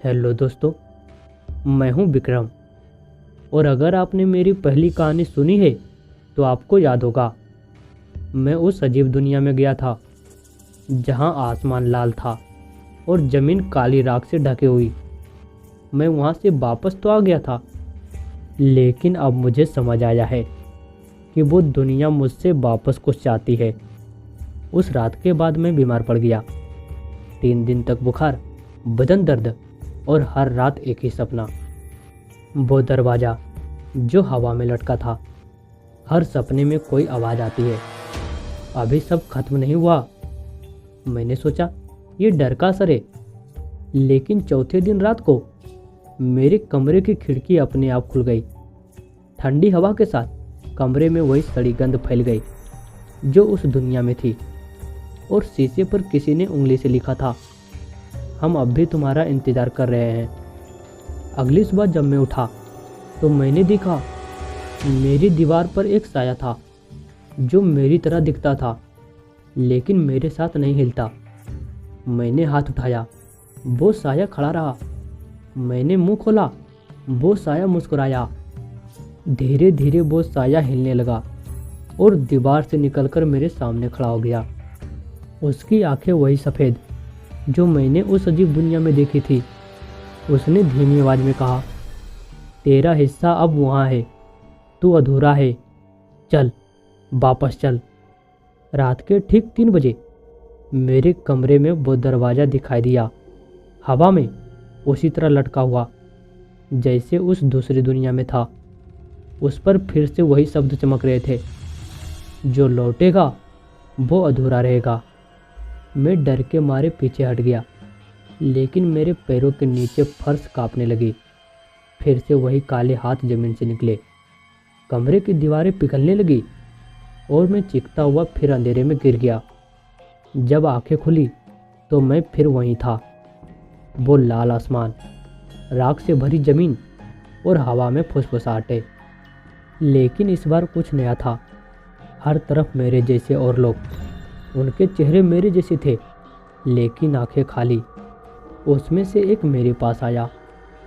Hello दोस्तों, मैं हूं विक्रम। और अगर आपने मेरी पहली कहानी सुनी है तो आपको याद होगा, मैं उस अजीब दुनिया में गया था जहां आसमान लाल था और ज़मीन काली राख से ढकी हुई। मैं वहां से वापस तो आ गया था, लेकिन अब मुझे समझ आया है कि वो दुनिया मुझसे वापस कुछ चाहती है। उस रात के बाद मैं बीमार पड़ गया। 3 दिन तक बुखार, बदन दर्द और हर रात एक ही सपना। वो दरवाज़ा जो हवा में लटका था। हर सपने में कोई आवाज़ आती है, अभी सब खत्म नहीं हुआ। मैंने सोचा ये डर का असर है, लेकिन चौथे दिन रात को मेरे कमरे की खिड़की अपने आप खुल गई। ठंडी हवा के साथ कमरे में वही सड़ी गंध फैल गई जो उस दुनिया में थी। और शीशे पर किसी ने उंगली से लिखा था, हम अब भी तुम्हारा इंतज़ार कर रहे हैं। अगली सुबह जब मैं उठा तो मैंने देखा मेरी दीवार पर एक साया था जो मेरी तरह दिखता था, लेकिन मेरे साथ नहीं हिलता। मैंने हाथ उठाया, वो साया खड़ा रहा। मैंने मुंह खोला, वो साया मुस्कुराया। धीरे धीरे वो साया हिलने लगा और दीवार से निकलकर मेरे सामने खड़ा हो गया। उसकी आंखें वही सफ़ेद जो मैंने उस अजीब दुनिया में देखी थी। उसने धीमी आवाज़ में कहा, तेरा हिस्सा अब वहाँ है, तू अधूरा है, चल वापस चल। रात के ठीक 3 बजे मेरे कमरे में वो दरवाज़ा दिखाई दिया, हवा में उसी तरह लटका हुआ जैसे उस दूसरी दुनिया में था। उस पर फिर से वही शब्द चमक रहे थे, जो लौटेगा वो अधूरा रहेगा। मैं डर के मारे पीछे हट गया, लेकिन मेरे पैरों के नीचे फर्श कांपने लगी। फिर से वही काले हाथ जमीन से निकले, कमरे की दीवारें पिघलने लगी और मैं चीखता हुआ फिर अंधेरे में गिर गया। जब आंखें खुली तो मैं फिर वहीं था। वो लाल आसमान, राख से भरी जमीन और हवा में फुसफुसाहटें। लेकिन इस बार कुछ नया था। हर तरफ मेरे जैसे और लोग, उनके चेहरे मेरे जैसे थे, लेकिन आंखें खाली। उसमें से एक मेरे पास आया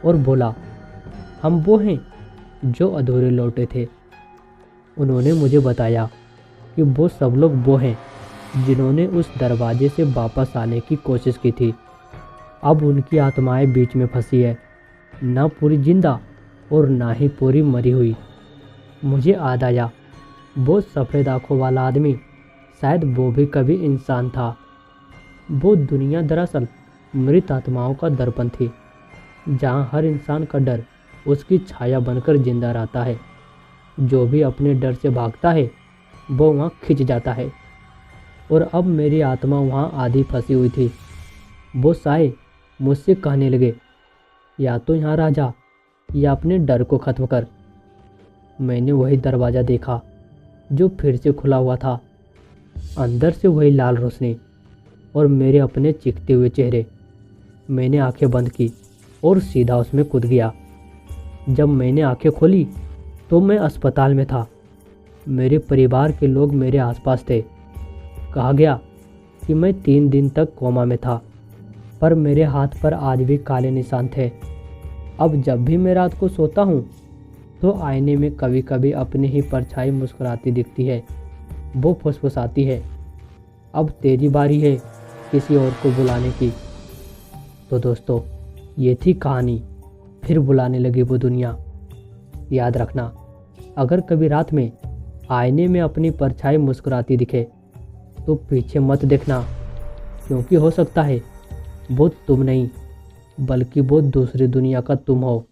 और बोला, हम वो हैं जो अधूरे लौटे थे। उन्होंने मुझे बताया कि वो सब लोग वो हैं जिन्होंने उस दरवाजे से वापस आने की कोशिश की थी। अब उनकी आत्माएं बीच में फंसी है, ना पूरी जिंदा और ना ही पूरी मरी हुई। मुझे याद आया, वो सफ़ेद आँखों वाला आदमी, शायद वो भी कभी इंसान था। वो दुनिया दरअसल मृत आत्माओं का दर्पण थी, जहाँ हर इंसान का डर उसकी छाया बनकर जिंदा रहता है। जो भी अपने डर से भागता है वो वहाँ खिंच जाता है। और अब मेरी आत्मा वहाँ आधी फंसी हुई थी। वो साए मुझसे कहने लगे, या तो यहाँ रह जा या अपने डर को ख़त्म कर। मैंने वही दरवाज़ा देखा जो फिर से खुला हुआ था, अंदर से वही लाल रोशनी और मेरे अपने चीखते हुए चेहरे। मैंने आंखें बंद की और सीधा उसमें कूद गया। जब मैंने आंखें खोली तो मैं अस्पताल में था। मेरे परिवार के लोग मेरे आसपास थे। कहा गया कि मैं 3 दिन तक कोमा में था, पर मेरे हाथ पर आज भी काले निशान थे। अब जब भी मैं रात को सोता हूँ तो आईने में कभी कभी अपनी ही परछाई मुस्कुराती दिखती है। वो फुसफुसाती है, अब तेरी बारी है किसी और को बुलाने की। तो दोस्तों, ये थी कहानी। फिर बुलाने लगी वो दुनिया। याद रखना, अगर कभी रात में आईने में अपनी परछाई मुस्कुराती दिखे तो पीछे मत देखना, क्योंकि हो सकता है वो तुम नहीं, बल्कि वो दूसरी दुनिया का तुम हो।